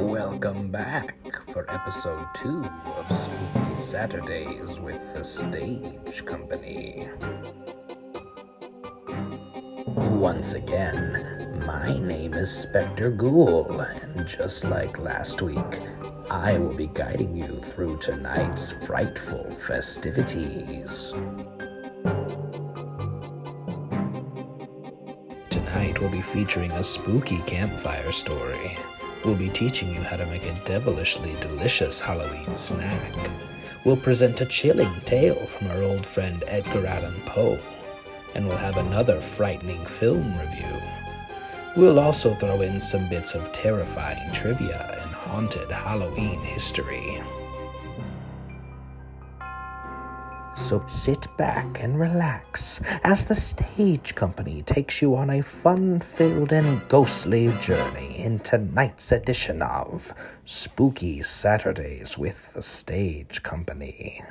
Welcome back for episode 2 of Spooky Saturdays with the Stage Company. Once again, my name is Spector Ghoul, and just like last week, I will be guiding you through tonight's frightful festivities. Tonight we'll be featuring a spooky campfire story. We'll be teaching you how to make a devilishly delicious Halloween snack. We'll present a chilling tale from our old friend Edgar Allen Poe. And we'll have another frightening film review. We'll also throw in some bits of terrifying trivia and haunted Halloween history. So sit back and relax as the Stage Company takes you on a fun-filled and ghostly journey in tonight's edition of Spooky Saturdays with the Stage Company.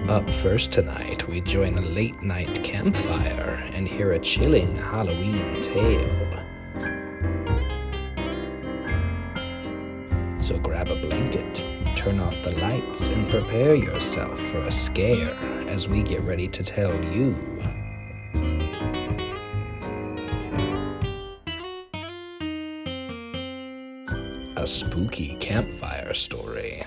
Up first tonight, we join a late-night campfire and hear a chilling Halloween tale. So grab a blanket, turn off the lights, and prepare yourself for a scare as we get ready to tell you a spooky campfire story.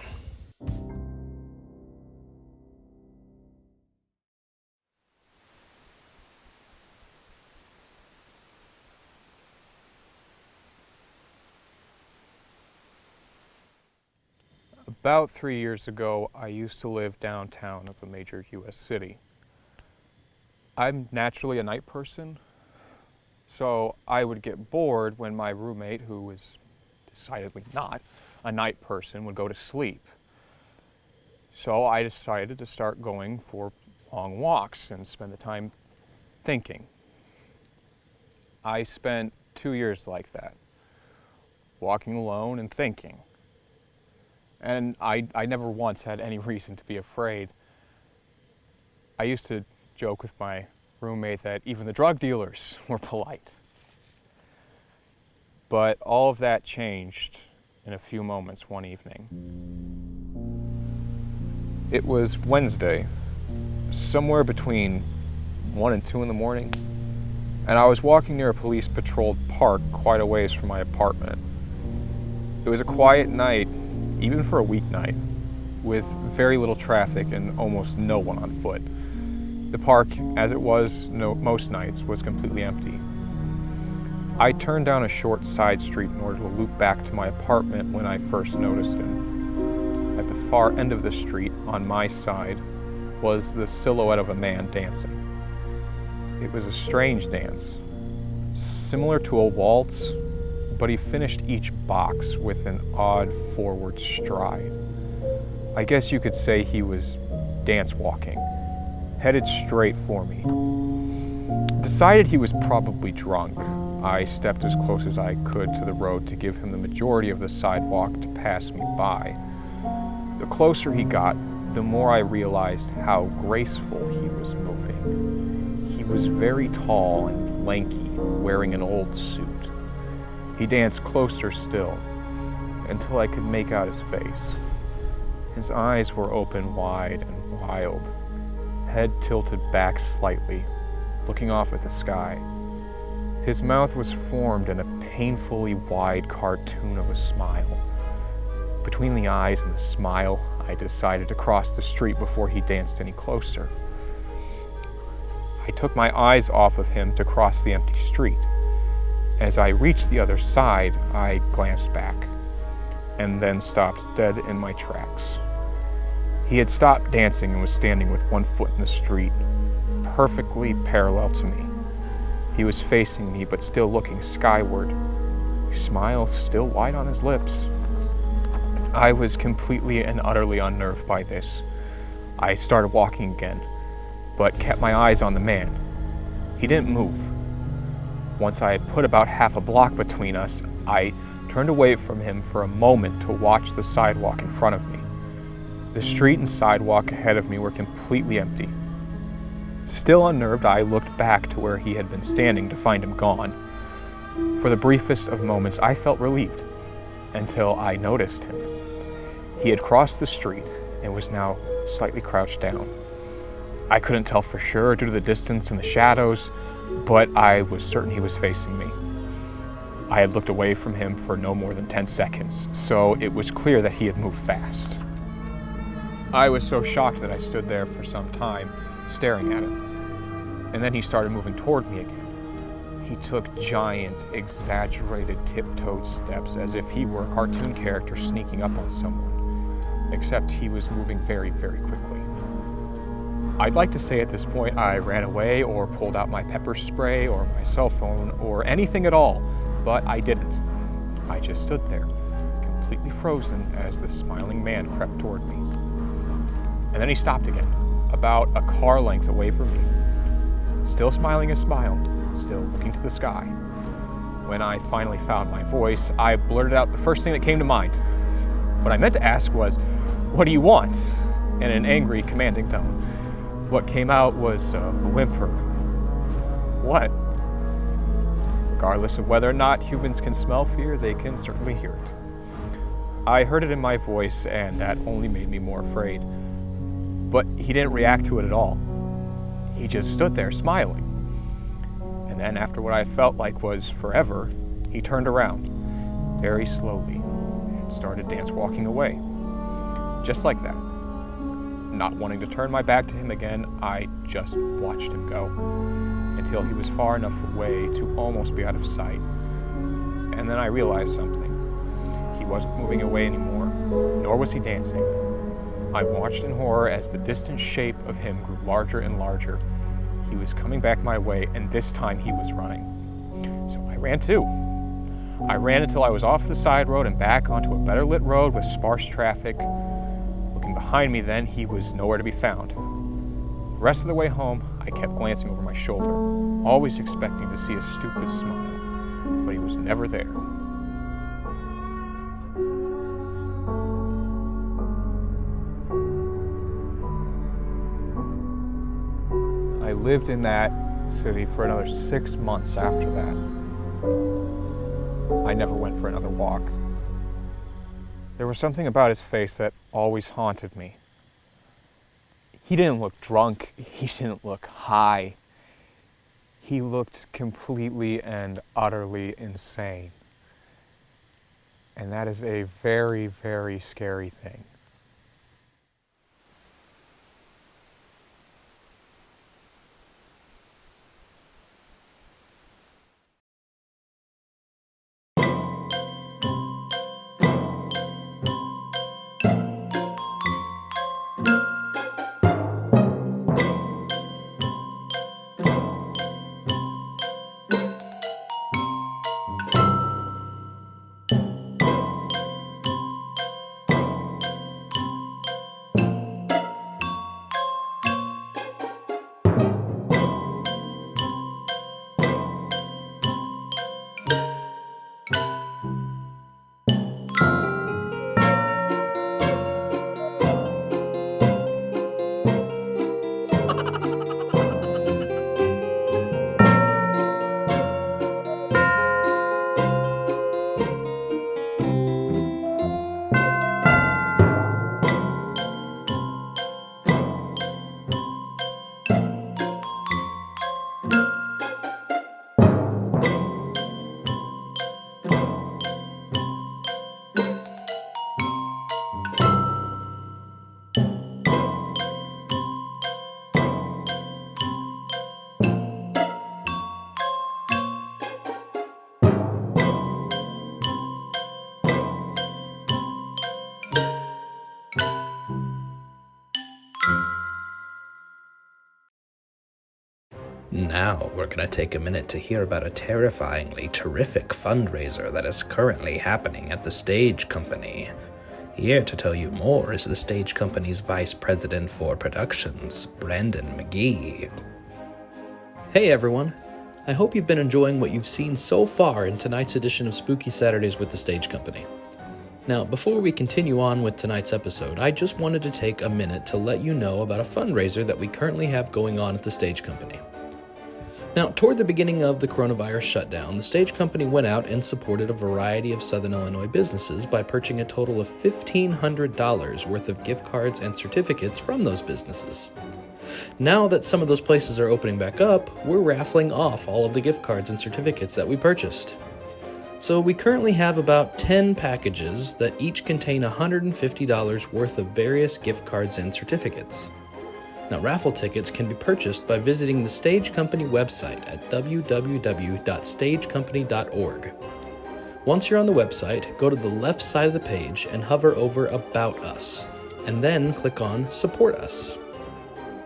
About 3 years ago, I used to live downtown of a major U.S. city. I'm naturally a night person, so I would get bored when my roommate, who was decidedly not a night person, would go to sleep. So I decided to start going for long walks and spend the time thinking. I spent 2 years like that, walking alone and thinking. And I never once had any reason to be afraid. I used to joke with my roommate that even the drug dealers were polite. But all of that changed in a few moments one evening. It was Wednesday, somewhere between 1 and 2 in the morning, and I was walking near a police-patrolled park quite a ways from my apartment. It was a quiet night, even for a weeknight, with very little traffic and almost no one on foot. The park, as it was most nights, was completely empty. I turned down a short side street in order to loop back to my apartment when I first noticed him. At the far end of the street, on my side, was the silhouette of a man dancing. It was a strange dance, similar to a waltz, but he finished each box with an odd forward stride. I guess you could say he was dance walking, headed straight for me. Decided he was probably drunk. I stepped as close as I could to the road to give him the majority of the sidewalk to pass me by. The closer he got, the more I realized how graceful he was moving. He was very tall and lanky, wearing an old suit. He danced closer still, until I could make out his face. His eyes were open wide and wild, head tilted back slightly, looking off at the sky. His mouth was formed in a painfully wide cartoon of a smile. Between the eyes and the smile, I decided to cross the street before he danced any closer. I took my eyes off of him to cross the empty street. As I reached the other side, I glanced back, and then stopped dead in my tracks. He had stopped dancing and was standing with one foot in the street, perfectly parallel to me. He was facing me, but still looking skyward, his smile still wide on his lips. I was completely and utterly unnerved by this. I started walking again, but kept my eyes on the man. He didn't move. Once I had put about half a block between us, I turned away from him for a moment to watch the sidewalk in front of me. The street and sidewalk ahead of me were completely empty. Still unnerved, I looked back to where he had been standing to find him gone. For the briefest of moments, I felt relieved, until I noticed him. He had crossed the street and was now slightly crouched down. I couldn't tell for sure due to the distance and the shadows, but I was certain he was facing me. I had looked away from him for no more than 10 seconds, so it was clear that he had moved fast. I was so shocked that I stood there for some time, staring at him. And then he started moving toward me again. He took giant, exaggerated, tiptoed steps as if he were a cartoon character sneaking up on someone, except he was moving very, very quickly. I'd like to say at this point I ran away or pulled out my pepper spray or my cell phone or anything at all, but I didn't. I just stood there, completely frozen as the smiling man crept toward me. And then he stopped again, about a car length away from me, still smiling a smile, still looking to the sky. When I finally found my voice, I blurted out the first thing that came to mind. What I meant to ask was, "What do you want?" in an angry, commanding tone. What came out was a whimper. What? Regardless of whether or not humans can smell fear, they can certainly hear it. I heard it in my voice, and that only made me more afraid. But he didn't react to it at all. He just stood there smiling. And then after what I felt like was forever, he turned around, very slowly, and started dance walking away. Just like that. Not wanting to turn my back to him again, I just watched him go, until he was far enough away to almost be out of sight. And then I realized something. He wasn't moving away anymore, nor was he dancing. I watched in horror as the distant shape of him grew larger and larger. He was coming back my way, and this time he was running. So I ran too. I ran until I was off the side road and back onto a better lit road with sparse traffic. Looking behind me then, he was nowhere to be found. The rest of the way home, I kept glancing over my shoulder, always expecting to see a stupid smile, but he was never there. I lived in that city for another 6 months after that. I never went for another walk. There was something about his face that always haunted me. He didn't look drunk. He didn't look high. He looked completely and utterly insane. And that is a very, very scary thing. Now we're going to take a minute to hear about a terrifyingly terrific fundraiser that is currently happening at the Stage Company. Here to tell you more is the Stage Company's Vice President for Productions, Brandon McGee. Hey everyone! I hope you've been enjoying what you've seen so far in tonight's edition of Spooky Saturdays with the Stage Company. Now, before we continue on with tonight's episode, I just wanted to take a minute to let you know about a fundraiser that we currently have going on at the stage company. Now, toward the beginning of the coronavirus shutdown, the stage company went out and supported a variety of Southern Illinois businesses by purchasing a total of $1,500 worth of gift cards and certificates from those businesses. Now that some of those places are opening back up, we're raffling off all of the gift cards and certificates that we purchased. So we currently have about 10 packages that each contain $150 worth of various gift cards and certificates. Now, raffle tickets can be purchased by visiting the Stage Company website at www.stagecompany.org. Once you're on the website, go to the left side of the page and hover over About Us, and then click on Support Us.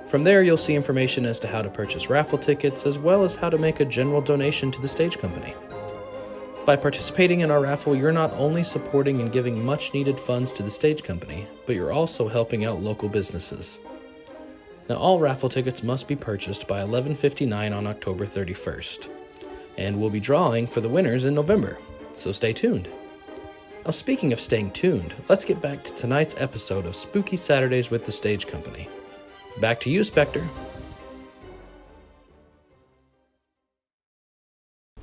From there, you'll see information as to how to purchase raffle tickets, as well as how to make a general donation to the Stage Company. By participating in our raffle, you're not only supporting and giving much-needed funds to the Stage Company, but you're also helping out local businesses. Now, all raffle tickets must be purchased by 11:59 on October 31st, and we'll be drawing for the winners in November, so stay tuned. Now, speaking of staying tuned, let's get back to tonight's episode of Spooky Saturdays with the Stage Company. Back to you, Spector.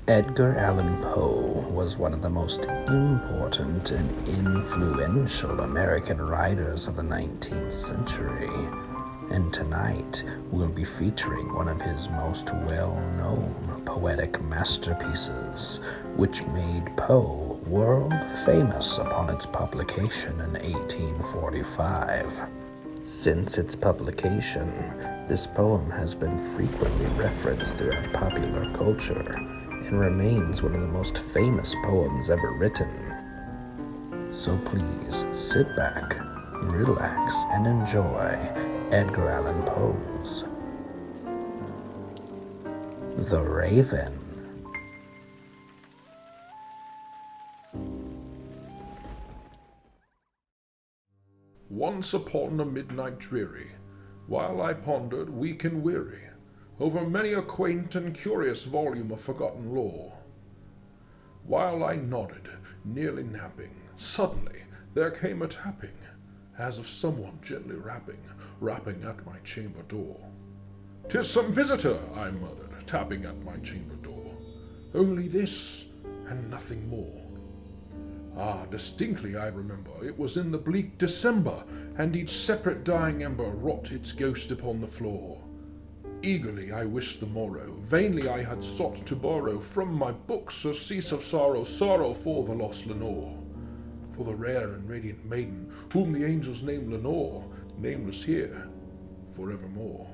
Edgar Allen Poe was one of the most important and influential American writers of the 19th century. And tonight, we'll be featuring one of his most well-known poetic masterpieces, which made Poe world famous upon its publication in 1845. Since its publication, this poem has been frequently referenced throughout popular culture and remains one of the most famous poems ever written. So please sit back, relax, and enjoy Edgar Allan Poe's The Raven. Once upon a midnight dreary, while I pondered, weak and weary, over many a quaint and curious volume of forgotten lore, while I nodded, nearly napping, suddenly there came a tapping, as of someone gently rapping at my chamber door. "'Tis some visitor," I muttered, tapping at my chamber door. "Only this, and nothing more." Ah, distinctly I remember, it was in the bleak December, and each separate dying ember wrought its ghost upon the floor. Eagerly I wished the morrow, vainly I had sought to borrow from my books surcease of sorrow, sorrow for the lost Lenore, for the rare and radiant maiden, whom the angels name Lenore, nameless here, forevermore.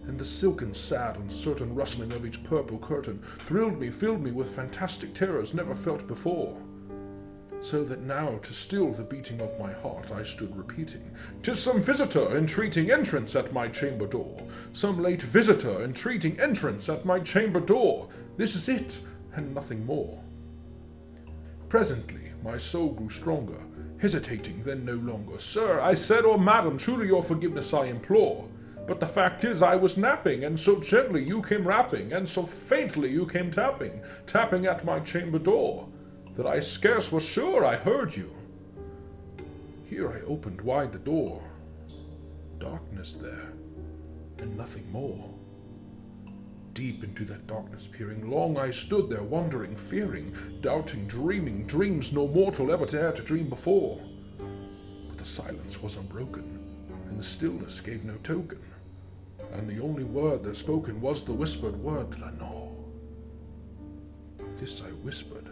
And the silken, sad, uncertain rustling of each purple curtain thrilled me, filled me with fantastic terrors never felt before. So that now, to still the beating of my heart, I stood repeating, "'Tis some visitor entreating entrance at my chamber door. Some late visitor entreating entrance at my chamber door. This is it, and nothing more." Presently, my soul grew stronger, hesitating then no longer. "Sir," I said, "or madam, truly your forgiveness I implore. But the fact is I was napping, and so gently you came rapping, and so faintly you came tapping, tapping at my chamber door, that I scarce was sure I heard you." Here I opened wide the door. Darkness there, and nothing more. Deep into that darkness peering, long I stood there wondering, fearing, doubting, dreaming dreams no mortal ever dared to dream before. But the silence was unbroken, and the stillness gave no token, and the only word that spoken was the whispered word, "Lenore." This I whispered,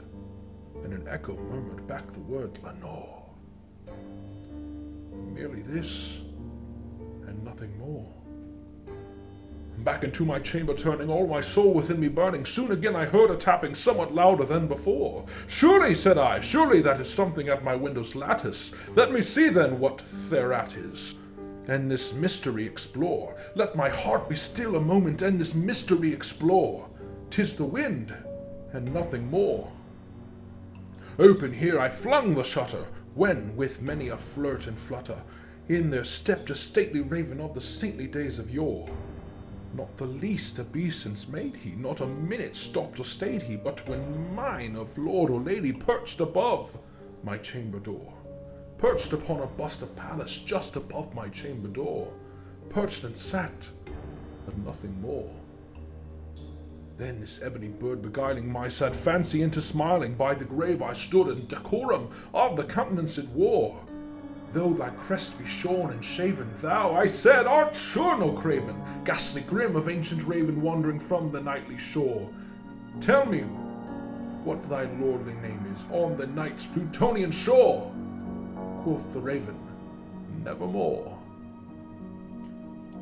and an echo murmured back the word, "Lenore." Merely this, and nothing more. Back into my chamber turning, all my soul within me burning, soon again I heard a tapping somewhat louder than before. "Surely," said I, "surely that is something at my window's lattice. Let me see then what thereat is, and this mystery explore. Let my heart be still a moment, and this mystery explore. 'Tis the wind, and nothing more." Open here I flung the shutter, when, with many a flirt and flutter, in there stepped a stately raven of the saintly days of yore. Not the least obeisance made he, not a minute stopped or stayed he, but when mine of lord or lady perched above, my chamber door. Perched upon a bust of Pallas just above my chamber door. Perched and sat, but nothing more. Then this ebony bird beguiling my sad fancy into smiling, by the grave I stood, and decorum of the countenance it wore. Though thy crest be shorn and shaven, thou, I said, art sure no craven, ghastly grim of ancient raven wandering from the nightly shore. Tell me what thy lordly name is on the night's Plutonian shore. Quoth the raven, nevermore.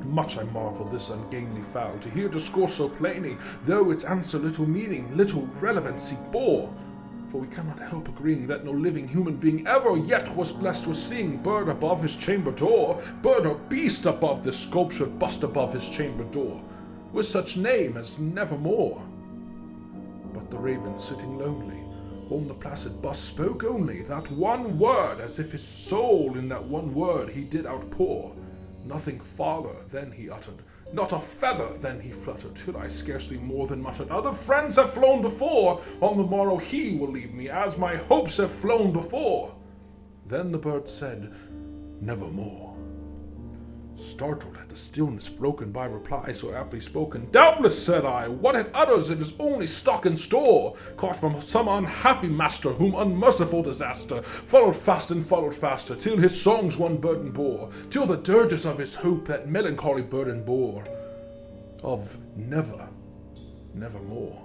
Much I marvel this ungainly fowl, to hear discourse so plainly, though its answer little meaning, little relevancy bore. For we cannot help agreeing that no living human being ever yet was blessed with seeing bird above his chamber door, bird or beast above this sculptured bust above his chamber door, with such name as nevermore. But the raven, sitting lonely on the placid bust, spoke only that one word, as if his soul in that one word he did outpour. Nothing farther then he uttered, not a feather then he fluttered, till I scarcely more than muttered, other friends have flown before, on the morrow he will leave me, as my hopes have flown before. Then the bird said, nevermore. Startled at the stillness broken by reply so aptly spoken, doubtless, said I, what it utters it is only stock and store, caught from some unhappy master, whom unmerciful disaster followed fast and followed faster, till his songs one burden bore, till the dirges of his hope that melancholy burden bore, of never, nevermore.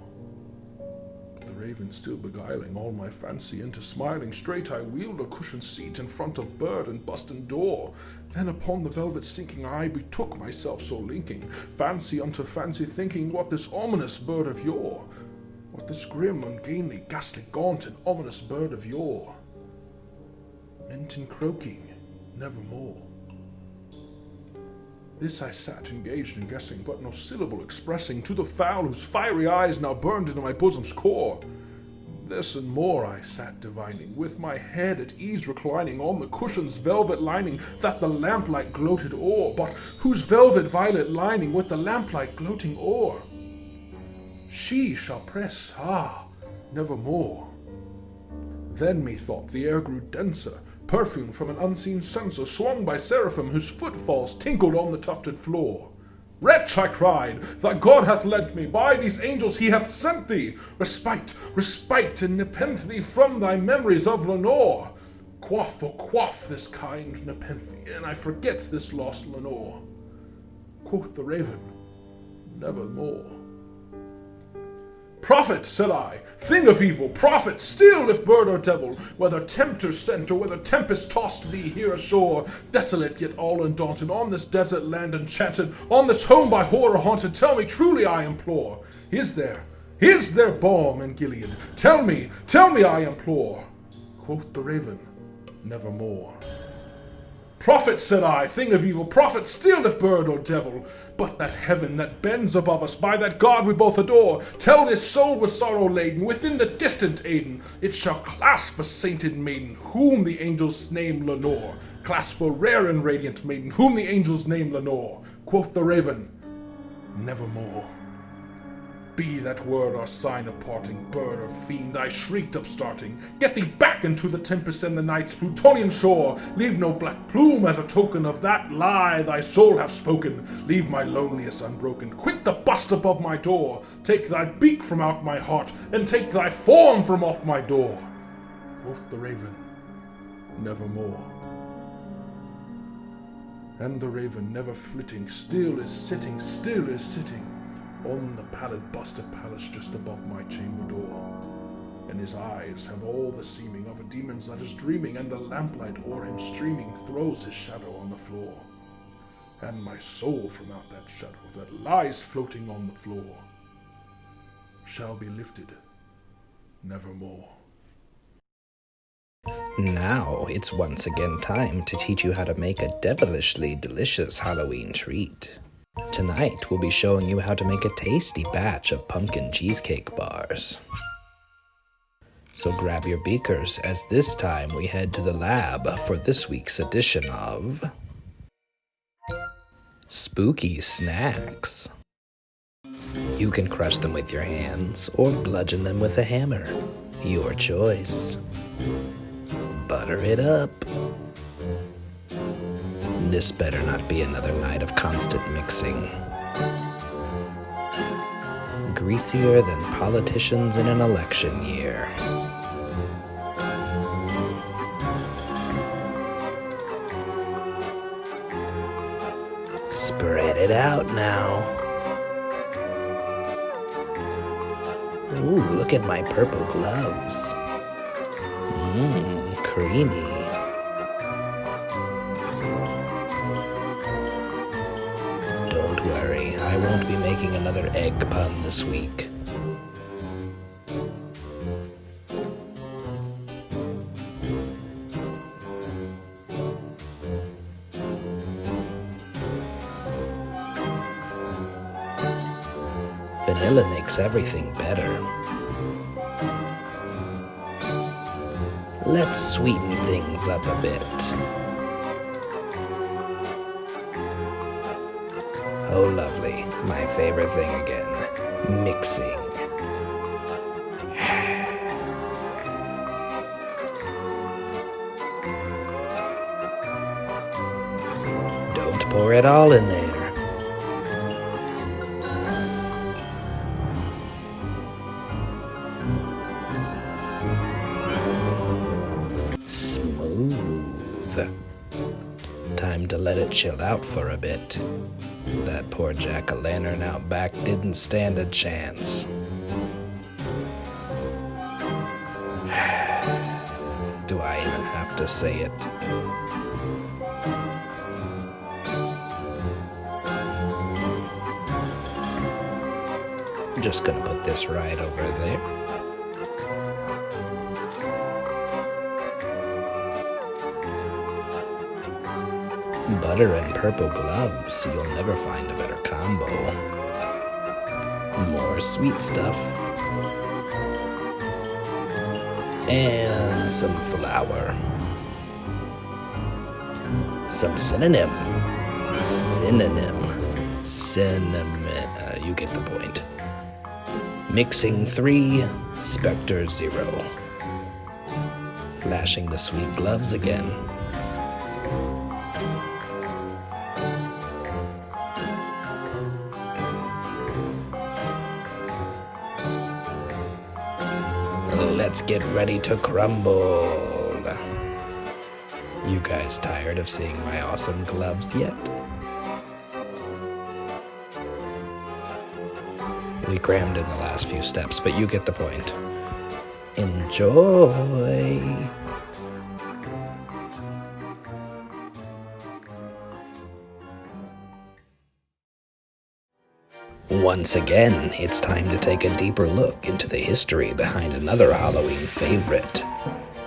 The raven still beguiling all my fancy into smiling, straight I wheeled a cushioned seat in front of bird and bust and door. Then upon the velvet sinking I betook myself, so linking fancy unto fancy, thinking what this ominous bird of yore, what this grim, ungainly, ghastly, gaunt, and ominous bird of yore meant in croaking nevermore. This I sat engaged in guessing, but no syllable expressing to the fowl whose fiery eyes now burned into my bosom's core. This and more I sat divining, with my head at ease reclining on the cushion's velvet lining that the lamplight gloated o'er, but whose velvet violet lining with the lamplight gloating o'er she shall press, nevermore. Then methought the air grew denser, perfume from an unseen censer, swung by seraphim whose footfalls tinkled on the tufted floor. Wretch, I cried, thy God hath lent me, by these angels he hath sent thee, respite, respite, and nepenthe from thy memories of Lenore. Quaff, oh quaff this kind nepenthe, and I forget this lost Lenore. Quoth the raven, nevermore. Prophet, said I, thing of evil, prophet, still if bird or devil, whether tempter sent or whether tempest tossed thee here ashore, desolate yet all undaunted, on this desert land enchanted, on this home by horror haunted, tell me truly I implore, is there balm in Gilead? Tell me, I implore. Quoth the raven, nevermore. Prophet, said I, thing of evil, prophet still if bird or devil, but that heaven that bends above us, by that God we both adore, tell this soul with sorrow laden, within the distant Aden, it shall clasp a sainted maiden, whom the angels name Lenore, clasp a rare and radiant maiden, whom the angels name Lenore. Quoth the raven, nevermore. Be that word or sign of parting, bird or fiend, I shrieked upstarting. Get thee back into the tempest and the night's Plutonian shore. Leave no black plume as a token of that lie thy soul hath spoken. Leave my loneliness unbroken. Quit the bust above my door. Take thy beak from out my heart, and take thy form from off my door. Quoth the raven, nevermore. And the raven, never flitting, still is sitting, on the pallid bust of Pallas just above my chamber door, and his eyes have all the seeming of a demon's that is dreaming, and the lamplight o'er him streaming throws his shadow on the floor, and my soul from out that shadow that lies floating on the floor shall be lifted nevermore. Now it's once again time to teach you how to make a devilishly delicious Halloween treat. Tonight, we'll be showing you how to make a tasty batch of pumpkin cheesecake bars. So grab your beakers, as this time we head to the lab for this week's edition of Spooky Snacks. You can crush them with your hands or bludgeon them with a hammer. Your choice. Butter it up. This better not be another night of constant mixing. Greasier than politicians in an election year. Spread it out now. Ooh, look at my purple gloves. Creamy. Don't worry, I won't be making another egg pun this week. Vanilla makes everything better. Let's sweeten things up a bit. Oh, lovely. My favorite thing again. Mixing. Don't pour it all in there. Smooth. Time to let it chill out for a bit. That poor jack-o'-lantern out back didn't stand a chance. Do I even have to say it? I'm just gonna put this right over there. Butter and purple gloves, you'll never find a better combo. More sweet stuff. And some flour. Some synonym. Cinnamon. You get the point. Mixing 3, Spector 0. Flashing the sweet gloves again. Let's get ready to crumble. You guys tired of seeing my awesome gloves yet? We crammed in the last few steps, but you get the point. Enjoy! Once again, it's time to take a deeper look into the history behind another Halloween favorite.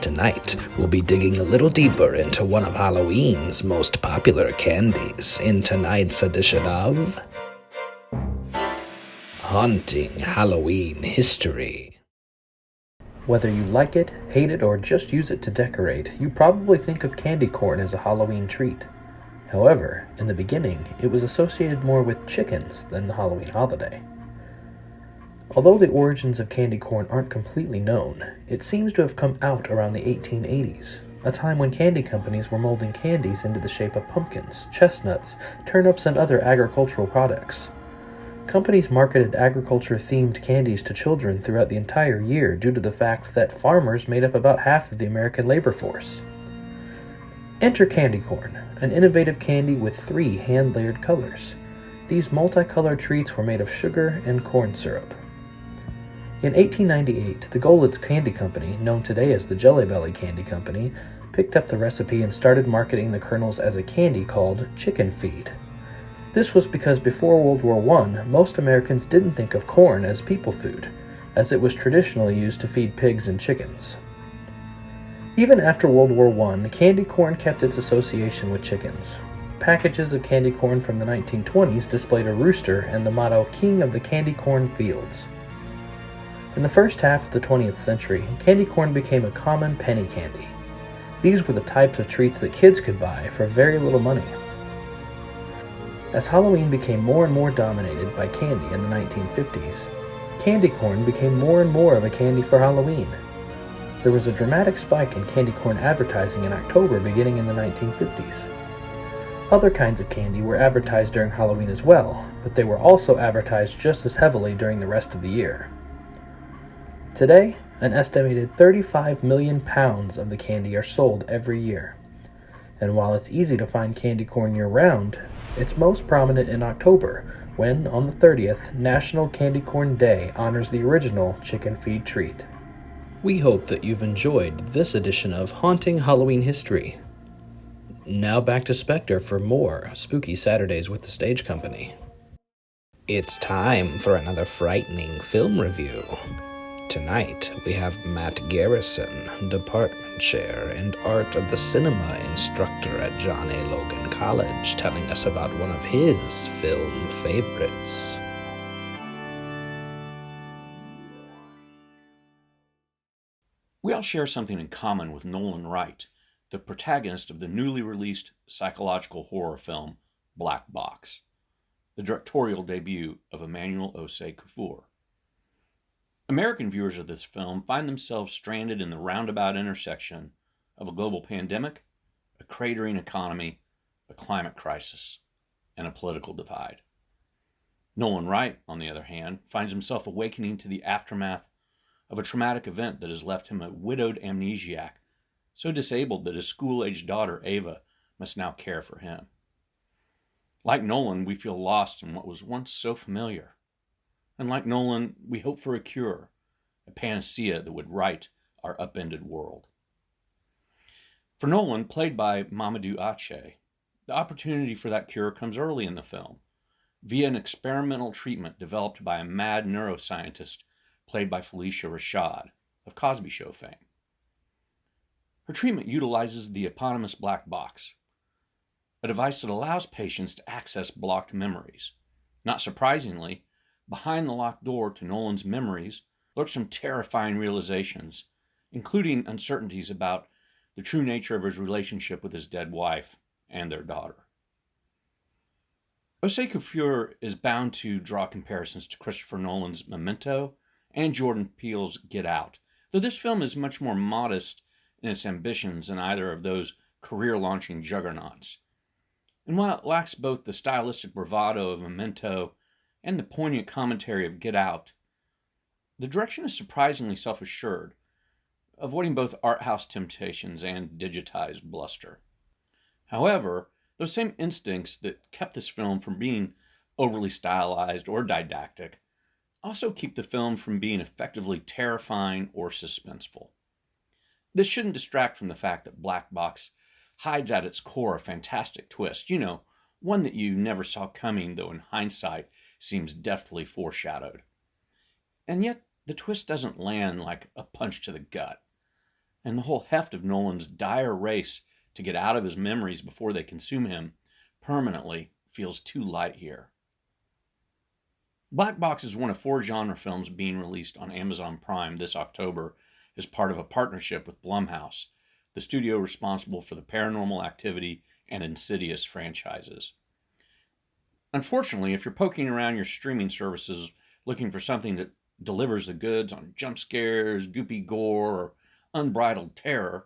Tonight, we'll be digging a little deeper into one of Halloween's most popular candies in tonight's edition of Haunting Halloween History. Whether you like it, hate it, or just use it to decorate, you probably think of candy corn as a Halloween treat. However, in the beginning, it was associated more with chickens than the Halloween holiday. Although the origins of candy corn aren't completely known, it seems to have come out around the 1880s, a time when candy companies were molding candies into the shape of pumpkins, chestnuts, turnips, and other agricultural products. Companies marketed agriculture-themed candies to children throughout the entire year due to the fact that farmers made up about half of the American labor force. Enter candy corn, an innovative candy with 3 hand-layered colors. These multicolored treats were made of sugar and corn syrup. In 1898, the Golditz Candy Company, known today as the Jelly Belly Candy Company, picked up the recipe and started marketing the kernels as a candy called chicken feed. This was because before World War I, most Americans didn't think of corn as people food, as it was traditionally used to feed pigs and chickens. Even after World War I, candy corn kept its association with chickens. Packages of candy corn from the 1920s displayed a rooster and the motto, "King of the Candy Corn Fields." In the first half of the 20th century, candy corn became a common penny candy. These were the types of treats that kids could buy for very little money. As Halloween became more and more dominated by candy in the 1950s, candy corn became more and more of a candy for Halloween. there was a dramatic spike in candy corn advertising in October beginning in the 1950s. Other kinds of candy were advertised during Halloween as well, but they were also advertised just as heavily during the rest of the year. Today, an estimated 35 million pounds of the candy are sold every year. And while it's easy to find candy corn year-round, it's most prominent in October, when, on the 30th, National Candy Corn Day honors the original chicken feed treat. We hope that you've enjoyed this edition of Haunting Halloween History. Now back to Spector for more Spooky Saturdays with the Stage Company. It's time for another frightening film review. Tonight, we have Matt Garrison, department chair and art of the cinema instructor at John A. Logan College, telling us about one of his film favorites. We all share something in common with Nolan Wright, the protagonist of the newly released psychological horror film Black Box, the directorial debut of Emmanuel Osei Kuffour. American viewers of this film find themselves stranded in the roundabout intersection of a global pandemic, a cratering economy, a climate crisis, and a political divide. Nolan Wright, on the other hand, finds himself awakening to the aftermath of a traumatic event that has left him a widowed amnesiac, so disabled that his school-aged daughter, Ava, must now care for him. Like Nolan, we feel lost in what was once so familiar. And like Nolan, we hope for a cure, a panacea that would right our upended world. For Nolan, played by Mamadou Ache, the opportunity for that cure comes early in the film, via an experimental treatment developed by a mad neuroscientist played by Felicia Rashad of Cosby Show fame. Her treatment utilizes the eponymous black box, a device that allows patients to access blocked memories. Not surprisingly, behind the locked door to Nolan's memories lurk some terrifying realizations, including uncertainties about the true nature of his relationship with his dead wife and their daughter. Osei Kuffour is bound to draw comparisons to Christopher Nolan's Memento and Jordan Peele's Get Out, though this film is much more modest in its ambitions than either of those career-launching juggernauts. And while it lacks both the stylistic bravado of Memento and the poignant commentary of Get Out, the direction is surprisingly self-assured, avoiding both art house temptations and digitized bluster. However, those same instincts that kept this film from being overly stylized or didactic also keep the film from being effectively terrifying or suspenseful. This shouldn't distract from the fact that Black Box hides at its core a fantastic twist, one that you never saw coming, though in hindsight seems deftly foreshadowed. And yet, the twist doesn't land like a punch to the gut, and the whole heft of Nolan's dire race to get out of his memories before they consume him permanently feels too light here. Black Box is one of 4 genre films being released on Amazon Prime this October as part of a partnership with Blumhouse, the studio responsible for the Paranormal Activity and Insidious franchises. Unfortunately, if you're poking around your streaming services looking for something that delivers the goods on jump scares, goopy gore, or unbridled terror,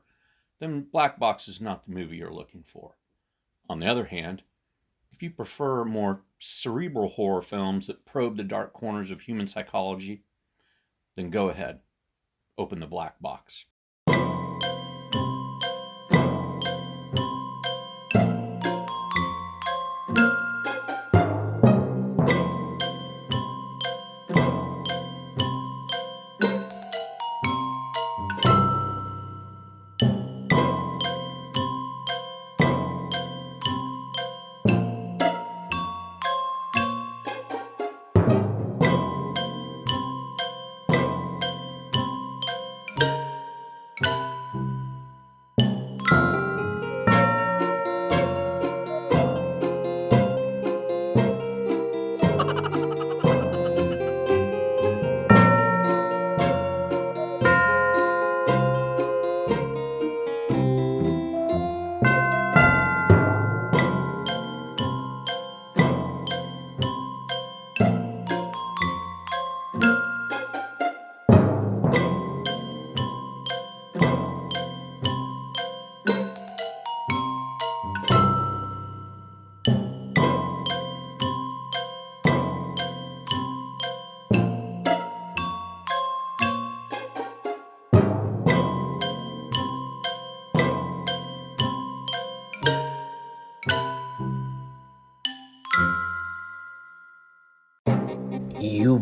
then Black Box is not the movie you're looking for. On the other hand, if you prefer more cerebral horror films that probe the dark corners of human psychology, then go ahead, open the Black Box.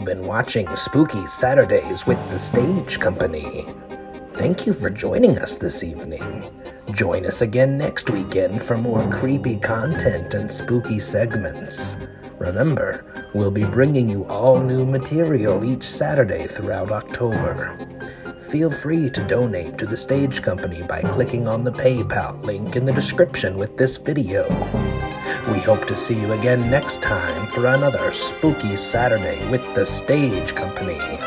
been watching Spooky Saturdays with the Stage Company. Thank you for joining us this evening. Join us again next weekend for more creepy content and spooky segments. Remember, we'll be bringing you all new material each Saturday throughout October. Feel free to donate to the Stage Company by clicking on the PayPal link in the description with this video. We hope to see you again next time for another Spooky Saturday with the Stage Company.